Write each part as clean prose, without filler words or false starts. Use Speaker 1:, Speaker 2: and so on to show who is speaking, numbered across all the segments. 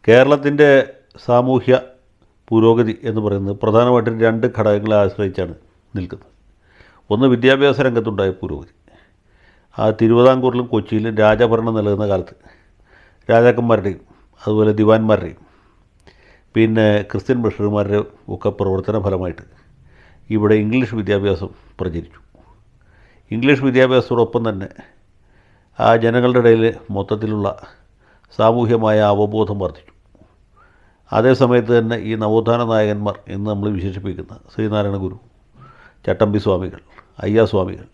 Speaker 1: കേരളത്തിൻ്റെ സാമൂഹ്യ പുരോഗതി എന്ന് പറയുന്നത് പ്രധാനമായിട്ടും രണ്ട് ഘടകങ്ങളെ ആശ്രയിച്ചാണ് നിൽക്കുന്നത്. ഒന്ന് വിദ്യാഭ്യാസ രംഗത്തുണ്ടായ പുരോഗതി. ആ തിരുവിതാംകൂറിലും കൊച്ചിയിലും രാജഭരണം നിലനിന്ന കാലത്ത് രാജാക്കന്മാരുടെയും അതുപോലെ ദിവാൻമാരുടെയും പിന്നെ ക്രിസ്ത്യൻ മിഷണറിമാരുടെ ഒക്കെ പ്രവർത്തന ഫലമായിട്ട് ഇവിടെ ഇംഗ്ലീഷ് വിദ്യാഭ്യാസം പ്രചരിച്ചു. ഇംഗ്ലീഷ് വിദ്യാഭ്യാസത്തോടൊപ്പം തന്നെ ആ ജനങ്ങളുടെ ഇടയിൽ മൊത്തത്തിലുള്ള സാമൂഹ്യമായ അവബോധം വർദ്ധിച്ചു. അതേ സമയത്ത് തന്നെ ഈ നവോത്ഥാന നായകന്മാർ എന്ന് നമ്മൾ വിശേഷിപ്പിക്കുന്ന ശ്രീനാരായണ ഗുരു, ചട്ടമ്പി സ്വാമികൾ, അയ്യാസ്വാമികൾ,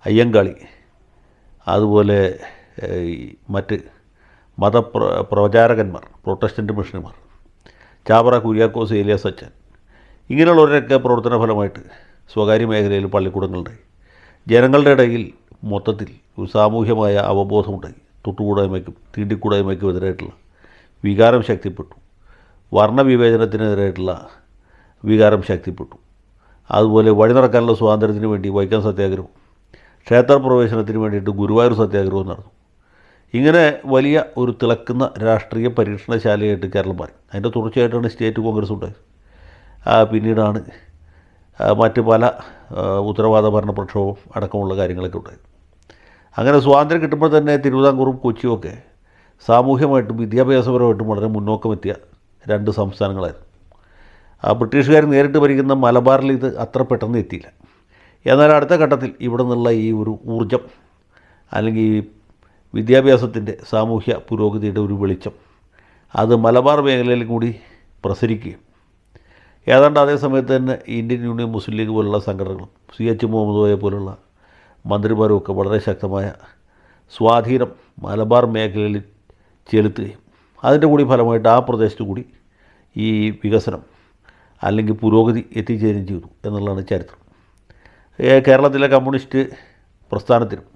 Speaker 1: അയ്യങ്കാളി, അതുപോലെ മറ്റ് പ്രചാരകന്മാർ, പ്രൊട്ടസ്റ്റൻ്റ് മിഷണറിമാർ, ചാവറ കുര്യാക്കോസ് ഏലിയാസ് അച്ഛൻ, ഇങ്ങനെയുള്ളവരൊക്കെ പ്രവർത്തന ഫലമായിട്ട് സ്വകാര്യ മേഖലയിൽ പള്ളിക്കൂടങ്ങളുണ്ടായി. ജനങ്ങളുടെ ഇടയിൽ മൊത്തത്തിൽ ഒരു സാമൂഹ്യമായ അവബോധമുണ്ടായി. തൊട്ടുകൂടായ്മയ്ക്കും തീണ്ടിക്കൂടായ്മയ്ക്കും എതിരായിട്ടുള്ള വികാരം ശക്തിപ്പെട്ടു. വർണ്ണവിവേചനത്തിനെതിരായിട്ടുള്ള വികാരം ശക്തിപ്പെട്ടു. അതുപോലെ വഴി നടക്കാനുള്ള സ്വാതന്ത്ര്യത്തിന് വേണ്ടി വൈക്കം സത്യാഗ്രഹവും ക്ഷേത്രപ്രവേശനത്തിന് വേണ്ടിയിട്ട് ഗുരുവായൂർ സത്യാഗ്രഹവും നടന്നു. ഇങ്ങനെ വലിയ ഒരു തിളക്കുന്ന രാഷ്ട്രീയ പരീക്ഷണശാലയായിട്ട് കേരളം മാറി. അതിൻ്റെ തുടർച്ചയായിട്ടാണ് സ്റ്റേറ്റ് കോൺഗ്രസ് ഉണ്ടായത്. പിന്നീടാണ് മറ്റ് പല ഉത്തരവാദ ഭരണ പ്രക്ഷോഭം അടക്കമുള്ള കാര്യങ്ങളൊക്കെ ഉണ്ടായത്. അങ്ങനെ സ്വാതന്ത്ര്യം കിട്ടുമ്പോൾ തന്നെ തിരുവിതാംകൂറും കൊച്ചിയുമൊക്കെ സാമൂഹ്യമായിട്ടും വിദ്യാഭ്യാസപരമായിട്ടും വളരെ മുന്നോക്കമെത്തിയ രണ്ട് സംസ്ഥാനങ്ങളായിരുന്നു. ബ്രിട്ടീഷുകാർ നേരിട്ട് ഭരിക്കുന്ന മലബാറിൽ ഇത് അത്ര പെട്ടെന്ന് എത്തിയില്ല. എന്നാൽ അടുത്ത ഘട്ടത്തിൽ ഇവിടെ നിന്നുള്ള ഈ ഒരു ഊർജം അല്ലെങ്കിൽ വിദ്യാഭ്യാസത്തിൻ്റെ സാമൂഹ്യ പുരോഗതിയുടെ ഒരു വെളിച്ചം അത് മലബാർ മേഖലയിൽ കൂടി പ്രസരിക്കുകയും ഏതാണ്ട് അതേ സമയത്ത് തന്നെ ഇന്ത്യൻ യൂണിയൻ മുസ്ലിം ലീഗ് പോലുള്ള സംഘടനകളും CH മുഹമ്മദ് കോയ പോലുള്ള മന്ത്രിമാരും ഒക്കെ വളരെ ശക്തമായ സ്വാധീനം മലബാർ മേഖലയിൽ ചെലുത്തുകയും അതിൻ്റെ കൂടി ഫലമായിട്ട് ആ പ്രദേശത്ത് കൂടി ഈ വികസനം അല്ലെങ്കിൽ പുരോഗതി എത്തിച്ചേരുകയും ചെയ്തു എന്നുള്ളതാണ് ചരിത്രം. കേരളത്തിലെ കമ്മ്യൂണിസ്റ്റ് പ്രസ്ഥാനത്തിനും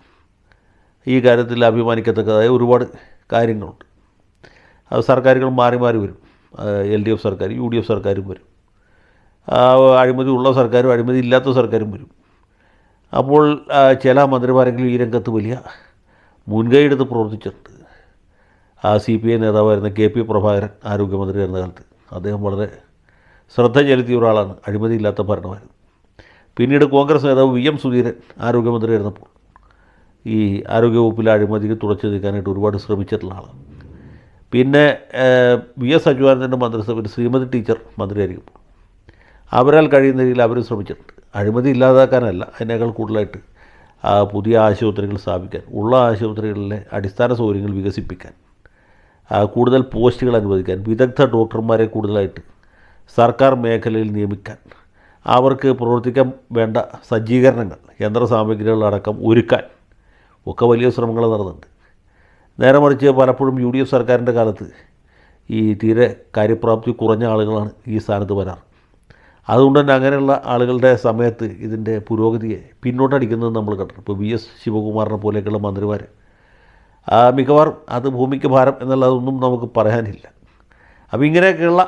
Speaker 1: ഈ കാര്യത്തിൽ അഭിമാനിക്കത്തക്കതായ ഒരുപാട് കാര്യങ്ങളുണ്ട്. അത് സർക്കാരുകൾ മാറി മാറി വരും. LDF സർക്കാർ, UDF സർക്കാരും വരും. അഴിമതി ഉള്ള സർക്കാരും അഴിമതി ഇല്ലാത്ത സർക്കാരും വരും. അപ്പോൾ ചില മന്ത്രിമാരെങ്കിലും ഈ രംഗത്ത് വലിയ മുൻകൈ എടുത്ത് പ്രവർത്തിച്ചിട്ടുണ്ട്. CPI നേതാവായിരുന്ന KP പ്രഭാകരൻ ആരോഗ്യമന്ത്രിയായിരുന്ന കാലത്ത് അദ്ദേഹം വളരെ ശ്രദ്ധ ചെലുത്തിയ ഒരാളാണ്. അഴിമതിയില്ലാത്ത ഭരണമായിരുന്നു. പിന്നീട് കോൺഗ്രസ് നേതാവ് VM സുധീരൻ ആരോഗ്യമന്ത്രിയായിരുന്നപ്പോൾ ഈ ആരോഗ്യവകുപ്പിലെ അഴിമതിക്ക് തുടച്ചു നീക്കാനായിട്ട് ഒരുപാട് ശ്രമിച്ചിട്ടുള്ള ആളാണ്. പിന്നെ VS അച്യുതാനന്ദൻ്റെ മന്ത്രിസഭയിൽ ശ്രീമതി ടീച്ചർ മന്ത്രിയായിരിക്കും. അവരാൽ കഴിയുന്ന രീതിയിൽ അവർ ശ്രമിച്ചിട്ടുണ്ട്. അഴിമതി ഇല്ലാതാക്കാനല്ല, അതിനേക്കാൾ കൂടുതലായിട്ട് പുതിയ ആശുപത്രികൾ സ്ഥാപിക്കാൻ, ഉള്ള ആശുപത്രികളിലെ അടിസ്ഥാന സൗകര്യങ്ങൾ വികസിപ്പിക്കാൻ, കൂടുതൽ പോസ്റ്റുകൾ അനുവദിക്കാൻ, വിദഗ്ധ ഡോക്ടർമാരെ കൂടുതലായിട്ട് സർക്കാർ മേഖലയിൽ നിയമിക്കാൻ, അവർക്ക് പ്രവർത്തിക്കാൻ വേണ്ട സജ്ജീകരണങ്ങൾ, യന്ത്രസാമഗ്രികളടക്കം ഒരുക്കാൻ ഒക്കെ വലിയ ശ്രമങ്ങൾ നടന്നിട്ടുണ്ട്. നേരെ മറിച്ച് പലപ്പോഴും UDF സർക്കാരിൻ്റെ കാലത്ത് ഈ തീരെ കാര്യപ്രാപ്തി കുറഞ്ഞ ആളുകളാണ് ഈ സ്ഥാനത്ത് വരാറ്. അതുകൊണ്ട് തന്നെ അങ്ങനെയുള്ള ആളുകളുടെ സമയത്ത് ഇതിൻ്റെ പുരോഗതിയെ പിന്നോട്ടടിക്കുന്നത് നമ്മൾ കണ്ടു. ഇപ്പോൾ VS ശിവകുമാറിനെ പോലെയൊക്കെയുള്ള മന്ത്രിമാർ മിക്കവാറും അത് ഭൂമിക്ക് ഭാരം എന്നുള്ളതൊന്നും നമുക്ക് പറയാനില്ല. അപ്പോൾ ഇങ്ങനെയൊക്കെയുള്ള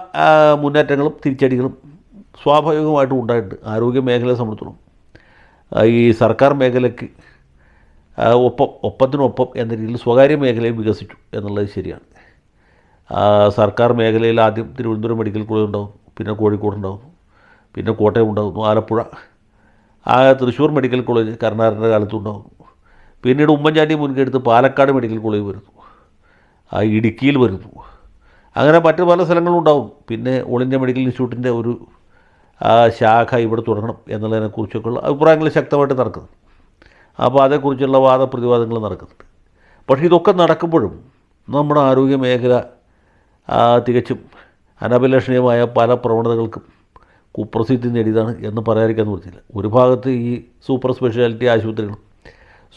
Speaker 1: മുന്നേറ്റങ്ങളും തിരിച്ചടികളും സ്വാഭാവികമായിട്ടും ഉണ്ടായിട്ടുണ്ട്. ആരോഗ്യ മേഖലയെ സംബന്ധിച്ചിടത്തോളം ഈ സർക്കാർ മേഖലയ്ക്ക് ഒപ്പത്തിനൊപ്പം എന്ന രീതിയിൽ സ്വകാര്യ മേഖലയും വികസിച്ചു എന്നുള്ളത് ശരിയാണ്. സർക്കാർ മേഖലയിൽ ആദ്യം തിരുവനന്തപുരം മെഡിക്കൽ കോളേജ് ഉണ്ടാകുന്നു, പിന്നെ കോഴിക്കോട് ഉണ്ടാകുന്നു, പിന്നെ കോട്ടയം ഉണ്ടാകുന്നു, ആലപ്പുഴ, തൃശ്ശൂർ മെഡിക്കൽ കോളേജ് കരുണാകരൻ്റെ കാലത്തുണ്ടാകുന്നു. പിന്നീട് ഉമ്മൻചാണ്ടി മുൻകൈയെടുത്ത് പാലക്കാട് മെഡിക്കൽ കോളേജ് വരുന്നു, ഇടുക്കിയിൽ വരുന്നു. അങ്ങനെ മറ്റു പല സ്ഥലങ്ങളുണ്ടാകും. പിന്നെ ഓൾ ഇന്ത്യ മെഡിക്കൽ ഇൻസ്റ്റിറ്റ്യൂട്ടിൻ്റെ ഒരു ശാഖ ഇവിടെ തുടങ്ങണം എന്നുള്ളതിനെക്കുറിച്ചൊക്കെയുള്ള അഭിപ്രായങ്ങൾ ശക്തമായിട്ട് നടക്കുന്നു. അപ്പോൾ അതേക്കുറിച്ചുള്ള വാദപ്രതിവാദങ്ങൾ നടക്കുന്നുണ്ട്. പക്ഷേ ഇതൊക്കെ നടക്കുമ്പോഴും നമ്മുടെ ആരോഗ്യ മേഖല തികച്ചും അനഭിലഷണീയമായ പല പ്രവണതകൾക്കും കുപ്രസിദ്ധി നേടിയതാണ് എന്ന് പറയാതിരിക്കാൻ നിർത്തിയില്ല. ഒരു ഭാഗത്ത് ഈ സൂപ്പർ സ്പെഷ്യാലിറ്റി ആശുപത്രികളും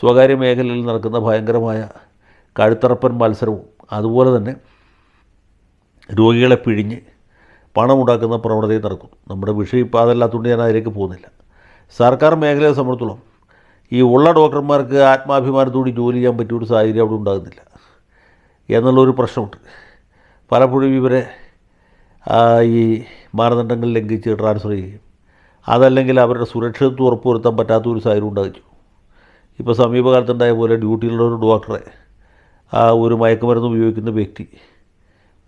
Speaker 1: സ്വകാര്യ മേഖലയിൽ നടക്കുന്ന ഭയങ്കരമായ കഴുത്തറപ്പൻ മത്സരവും അതുപോലെ തന്നെ രോഗികളെ പിഴിഞ്ഞ് പണമുണ്ടാക്കുന്ന പ്രവണതയും നടക്കുന്നു. നമ്മുടെ വിഷയം ഇപ്പോൾ അതല്ലാത്തതുകൊണ്ട് ഞാൻ അതിലേക്ക് പോകുന്നില്ല. സർക്കാർ മേഖലയെ സംബന്ധിച്ചിടത്തോളം ഈ ഉള്ള ഡോക്ടർമാർക്ക് ആത്മാഭിമാനത്തോടെ ജോലി ചെയ്യാൻ പറ്റിയൊരു സാഹചര്യം അവിടെ ഉണ്ടാകുന്നില്ല എന്നുള്ളൊരു പ്രശ്നമുണ്ട്. പലപ്പോഴും ഇവരെ ഈ മാനദണ്ഡങ്ങൾ ലംഘിച്ച് ട്രാൻസ്ഫർ ചെയ്യുകയും അതല്ലെങ്കിൽ അവരുടെ സുരക്ഷിതത്വം ഉറപ്പുവരുത്താൻ പറ്റാത്തൊരു സാഹചര്യം ഉണ്ടാകിച്ചു. ഇപ്പോൾ സമീപകാലത്തുണ്ടായ പോലെ ഡ്യൂട്ടിയിലുള്ള ഒരു ഡോക്ടറെ ഒരു മയക്കുമരുന്ന് ഉപയോഗിക്കുന്ന വ്യക്തി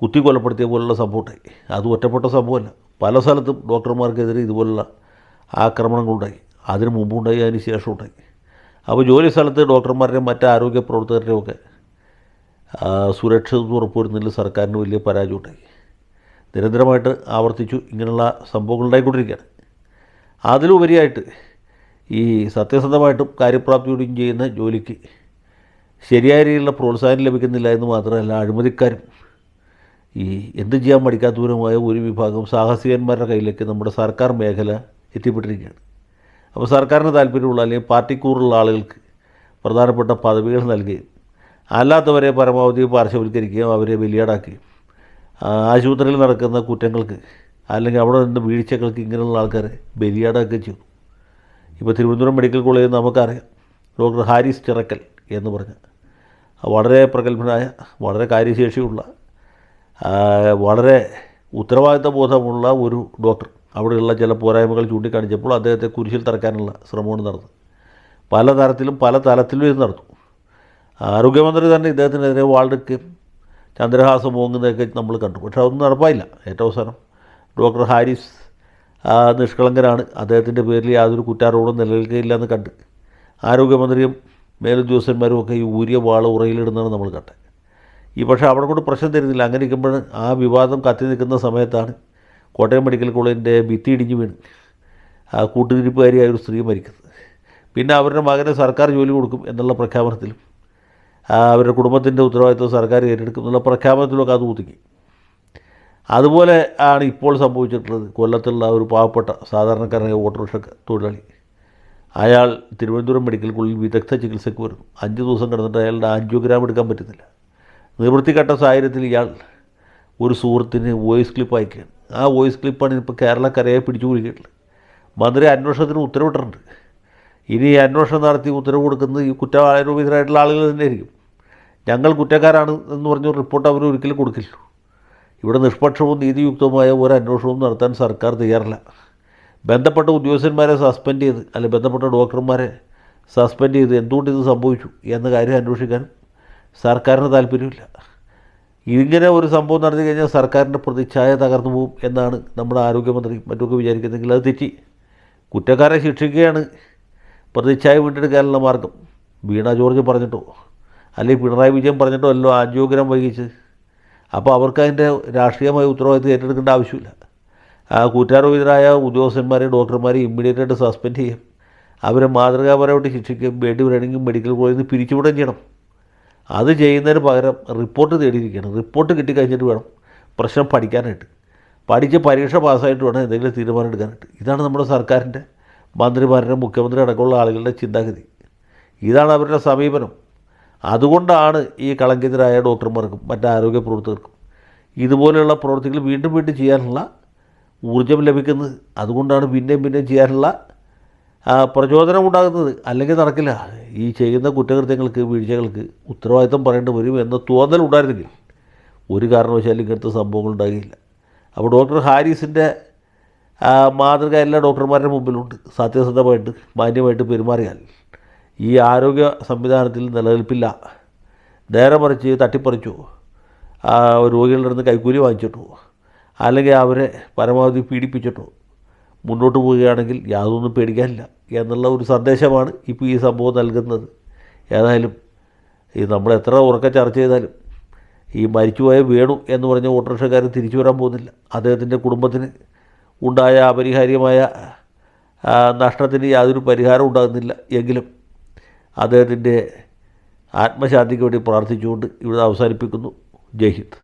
Speaker 1: കുത്തിക്കൊലപ്പെടുത്തിയ പോലുള്ള സംഭവം ഉണ്ടായി. അത് ഒറ്റപ്പെട്ട സംഭവമല്ല, പല സ്ഥലത്തും ഡോക്ടർമാർക്കെതിരെ ഇതുപോലുള്ള ആക്രമണങ്ങളുണ്ടായി. അതിന് മുമ്പുണ്ടായി, അതിന് ശേഷം ഉണ്ടായി. അപ്പോൾ ജോലി സ്ഥലത്ത് ഡോക്ടർമാരുടെയും മറ്റ് ആരോഗ്യ പ്രവർത്തകരുടെയും ഒക്കെ സുരക്ഷിതത്വം ഉറപ്പുവരുന്നതിൽ സർക്കാരിന് വലിയ പരാജയം ഉണ്ടായി. നിരന്തരമായിട്ട് ആവർത്തിച്ചു ഇങ്ങനെയുള്ള സംഭവങ്ങൾ ഉണ്ടായിക്കൊണ്ടിരിക്കുകയാണ്. അതിലുപരിയായിട്ട് ഈ സത്യസന്ധമായിട്ടും കാര്യപ്രാപ്തിയോടെയും ചെയ്യുന്ന ജോലിക്ക് ശരിയായ രീതിയിലുള്ള പ്രോത്സാഹനം ലഭിക്കുന്നില്ല എന്ന് മാത്രമല്ല, അഴിമതിക്കാരും ഈ എന്ത് ചെയ്യാൻ മടിക്കാത്തവരുമായ ഒരു വിഭാഗം സാഹസികന്മാരുടെ കയ്യിലേക്ക് നമ്മുടെ സർക്കാർ മേഖല എത്തിപ്പെട്ടിരിക്കുകയാണ്. അപ്പോൾ സർക്കാരിന് താല്പര്യമുള്ള അല്ലെങ്കിൽ പാർട്ടിക്കൂറുള്ള ആളുകൾക്ക് പ്രധാനപ്പെട്ട പദവികൾ നൽകുകയും അല്ലാത്തവരെ പരമാവധി പാർശ്വവൽക്കരിക്കുകയും അവരെ ബലിയാടാക്കുകയും ആശുപത്രിയിൽ നടക്കുന്ന കുറ്റങ്ങൾക്ക് അല്ലെങ്കിൽ അവിടെ നിന്ന് വീഴ്ചകൾക്ക് ഇങ്ങനെയുള്ള ആൾക്കാരെ ബലിയാടാക്കുകയും ചെയ്തു. ഇപ്പോൾ തിരുവനന്തപുരം മെഡിക്കൽ കോളേജിൽ നമുക്കറിയാം, ഡോക്ടർ ഹാരിസ് ചിറക്കൽ എന്ന് പറഞ്ഞ വളരെ പ്രഗത്ഭനായ, വളരെ കാര്യശേഷിയുള്ള, വളരെ ഉത്തരവാദിത്ത ബോധമുള്ള ഒരു ഡോക്ടർ അവിടെയുള്ള ചില പോരായ്മകൾ ചൂണ്ടിക്കാണിച്ചപ്പോൾ അദ്ദേഹത്തെ കുരിശിൽ തറക്കാനുള്ള ശ്രമമാണ് നടന്നത്. പല തരത്തിലും പല തലത്തിലും ഇത് നടന്നു. ആരോഗ്യമന്ത്രി തന്നെ ഇദ്ദേഹത്തിനെതിരെ വാൾഡെടുക്കുകയും ചന്ദ്രഹാസം മോങ്ങുന്നതൊക്കെ നമ്മൾ കണ്ടു. പക്ഷേ അതൊന്നും നടപ്പായില്ല. ഏറ്റവും അവസാനം ഡോക്ടർ ഹാരിസ് നിഷ്കളങ്കനാണ്, അദ്ദേഹത്തിൻ്റെ പേരിൽ യാതൊരു കുറ്റാരോപണവും നിലനിൽക്കുകയില്ല എന്ന് കണ്ട് ആരോഗ്യമന്ത്രിയും മേലുദ്യോഗസ്ഥന്മാരും ഒക്കെ ഈ ഊരിയ വാള് ഉറയിലിടുന്നതാണ് നമ്മൾ കണ്ടത്. പക്ഷേ അവിടെ കൊണ്ട് പ്രശ്നം തരുന്നില്ല. അങ്ങനെ ഇരിക്കുമ്പോൾ ആ വിവാദം കത്തി നിൽക്കുന്ന സമയത്താണ് കോട്ടയം മെഡിക്കൽ കോളേജിൻ്റെ ഭിത്തി ഇടിഞ്ഞ് വീണ് ആ കൂട്ടുതിരിപ്പുകാരിയായ ഒരു സ്ത്രീ മരിക്കുന്നത്. പിന്നെ അവരുടെ മകന് സർക്കാർ ജോലി കൊടുക്കും എന്നുള്ള പ്രഖ്യാപനത്തിലും അവരുടെ കുടുംബത്തിൻ്റെ ഉത്തരവാദിത്വം സർക്കാർ ഏറ്റെടുക്കും എന്നുള്ള പ്രഖ്യാപനത്തിലൊക്കെ അത് ഒതുക്കി. അതുപോലെ ആണ് ഇപ്പോൾ സംഭവിച്ചിട്ടുള്ളത്. കൊല്ലത്തുള്ള ഒരു പാവപ്പെട്ട സാധാരണക്കാരനായ ഓട്ടോറിക്ഷ തൊഴിലാളി, അയാൾ തിരുവനന്തപുരം മെഡിക്കൽ കോളേജിൽ വിദഗ്ധ ചികിത്സയ്ക്ക് വരുന്നു. 5 ദിവസം കിടന്നിട്ട് അയാളുടെ ആൻജിയോഗ്രാം എടുക്കാൻ പറ്റുന്നില്ല. നിവൃത്തികെട്ട സാഹചര്യത്തിൽ ഇയാൾ ഒരു സുഹൃത്തിന് വോയിസ് ക്ലിപ്പ് അയക്കുകയാണ്. ആ വോയിസ് ക്ലിപ്പാണ് ഇപ്പോൾ കേരളക്കരയെ പിടിച്ചു കുലുക്കിയിട്ടുള്ളത്. മന്ത്രി അന്വേഷണത്തിന് ഉത്തരവിട്ടിട്ടുണ്ട്. ഇനി അന്വേഷണം നടത്തി ഉത്തരവ് കൊടുക്കുന്നത് ഈ കുറ്റാരോപിതരായിട്ടുള്ള ആളുകൾ തന്നെയായിരിക്കും. ഞങ്ങൾ കുറ്റക്കാരാണ് എന്ന് പറഞ്ഞ റിപ്പോർട്ട് അവർ ഒരിക്കലും കൊടുക്കില്ല. ഇവിടെ നിഷ്പക്ഷവും നീതിയുക്തവുമായ ഒരു അന്വേഷണവും നടത്താൻ സർക്കാർ തയ്യാറല്ല. ബന്ധപ്പെട്ട ഉദ്യോഗസ്ഥന്മാരെ സസ്പെൻഡ് ചെയ്ത്, അല്ലെങ്കിൽ ബന്ധപ്പെട്ട ഡോക്ടർമാരെ സസ്പെൻഡ് ചെയ്ത് എന്തുകൊണ്ട് ഇത് സംഭവിച്ചു എന്ന കാര്യം അന്വേഷിക്കാനും സർക്കാരിന് താല്പര്യമില്ല. ഇങ്ങനെ ഒരു സംഭവം നടത്തി കഴിഞ്ഞാൽ സർക്കാരിൻ്റെ പ്രതിച്ഛായ തകർന്നു പോകും എന്നാണ് നമ്മുടെ ആരോഗ്യമന്ത്രി മറ്റൊക്കെ വിചാരിക്കുന്നെങ്കിൽ അത് തെറ്റി. കുറ്റക്കാരെ ശിക്ഷിക്കുകയാണ് പ്രതിച്ഛായ വീണ്ടെടുക്കാനുള്ള മാർഗം. വീണ ജോർജ് പറഞ്ഞിട്ടോ അല്ലെങ്കിൽ പിണറായി വിജയൻ പറഞ്ഞിട്ടോ അല്ലോ ആൻജിയോഗ്രാം വൈകിച്ച്. അപ്പോൾ അവർക്ക് അതിൻ്റെ രാഷ്ട്രീയമായ ഉത്തരവാദിത്വം ഏറ്റെടുക്കേണ്ട ആവശ്യമില്ല. കുറ്റാരോപിതരായ ഉദ്യോഗസ്ഥന്മാരെയും ഡോക്ടർമാരെയും ഇമ്മീഡിയറ്റായിട്ട് സസ്പെൻഡ് ചെയ്യും, അവരെ മാതൃകാപരമായിട്ട് ശിക്ഷിക്കുകയും വേണ്ടി വരണമെങ്കിൽ മെഡിക്കൽ കോളേജിൽ നിന്ന് പിരിച്ചുവിടുകയും ചെയ്യണം. അത് ചെയ്യുന്നതിന് പകരം റിപ്പോർട്ട് തേടിയിരിക്കുകയാണ്. റിപ്പോർട്ട് കിട്ടിക്കഴിഞ്ഞിട്ട് വേണം പ്രശ്നം പഠിക്കാനായിട്ട്, പഠിച്ച് പരീക്ഷ പാസ്സായിട്ട് വേണം എന്തെങ്കിലും തീരുമാനം എടുക്കാനായിട്ട്. ഇതാണ് നമ്മുടെ സർക്കാരിൻ്റെ മന്ത്രിമാരുടെ, മുഖ്യമന്ത്രി അടക്കമുള്ള ആളുകളുടെ ചിന്താഗതി. ഇതാണ് അവരുടെ സമീപനം. അതുകൊണ്ടാണ് ഈ കളങ്കിതരായ ഡോക്ടർമാർക്കും മറ്റ് ആരോഗ്യ പ്രവർത്തകർക്കും ഇതുപോലെയുള്ള പ്രവർത്തികൾ വീണ്ടും വീണ്ടും ചെയ്യാനുള്ള ഊർജ്ജം ലഭിക്കുന്നത്. അതുകൊണ്ടാണ് പിന്നെയും ചെയ്യാനുള്ള പ്രചോദനം ഉണ്ടാകുന്നത്. അല്ലെങ്കിൽ നടക്കില്ല. ഈ ചെയ്യുന്ന കുറ്റകൃത്യങ്ങൾക്ക്, വീഴ്ചകൾക്ക് ഉത്തരവാദിത്വം പറയേണ്ടി വരും എന്ന തോന്നൽ ഉണ്ടായിരുന്നെങ്കിൽ ഒരു കാരണവശാലും ഇങ്ങനത്തെ സംഭവങ്ങൾ ഉണ്ടാകില്ല. അപ്പോൾ ഡോക്ടർ ഹാരിസിൻ്റെ മാതൃക എല്ലാ ഡോക്ടർമാരുടെ മുമ്പിലുണ്ട്. സത്യസന്ധമായിട്ട് മാന്യമായിട്ട് പെരുമാറിയാൽ ഈ ആരോഗ്യ സംവിധാനത്തിൽ നിലനിൽപ്പില്ല. നേരെ മറിച്ച് തട്ടിപ്പറിച്ചോ, രോഗികളുടെ അടുത്ത് കൈക്കൂലി വാങ്ങിച്ചിട്ടോ, അല്ലെങ്കിൽ അവരെ പരമാവധി പീഡിപ്പിച്ചിട്ടോ മുന്നോട്ട് പോവുകയാണെങ്കിൽ യാതൊന്നും പേടിക്കാനില്ല എന്നുള്ള ഒരു സന്ദേശമാണ് ഇപ്പോൾ ഈ സംഭവം നൽകുന്നത്. ഏതായാലും ഈ നമ്മൾ എത്ര ഉറക്കെ ചർച്ച ചെയ്താലും ഈ മരിച്ചുപോയ വേണു എന്ന് പറഞ്ഞ ഓട്ടോറിക്ഷക്കാരൻ തിരിച്ചു വരാൻ പോകുന്നില്ല. അദ്ദേഹത്തിൻ്റെ കുടുംബത്തിന് ഉണ്ടായ അപരിഹാര്യമായ നഷ്ടത്തിന് യാതൊരു പരിഹാരം ഉണ്ടാകുന്നില്ല. എങ്കിലും അദ്ദേഹത്തിൻ്റെ ആത്മശാന്തിക്ക് വേണ്ടി പ്രാർത്ഥിച്ചുകൊണ്ട് ഇവിടെ അവസാനിപ്പിക്കുന്നു. ജയ് ഹിന്ദ്.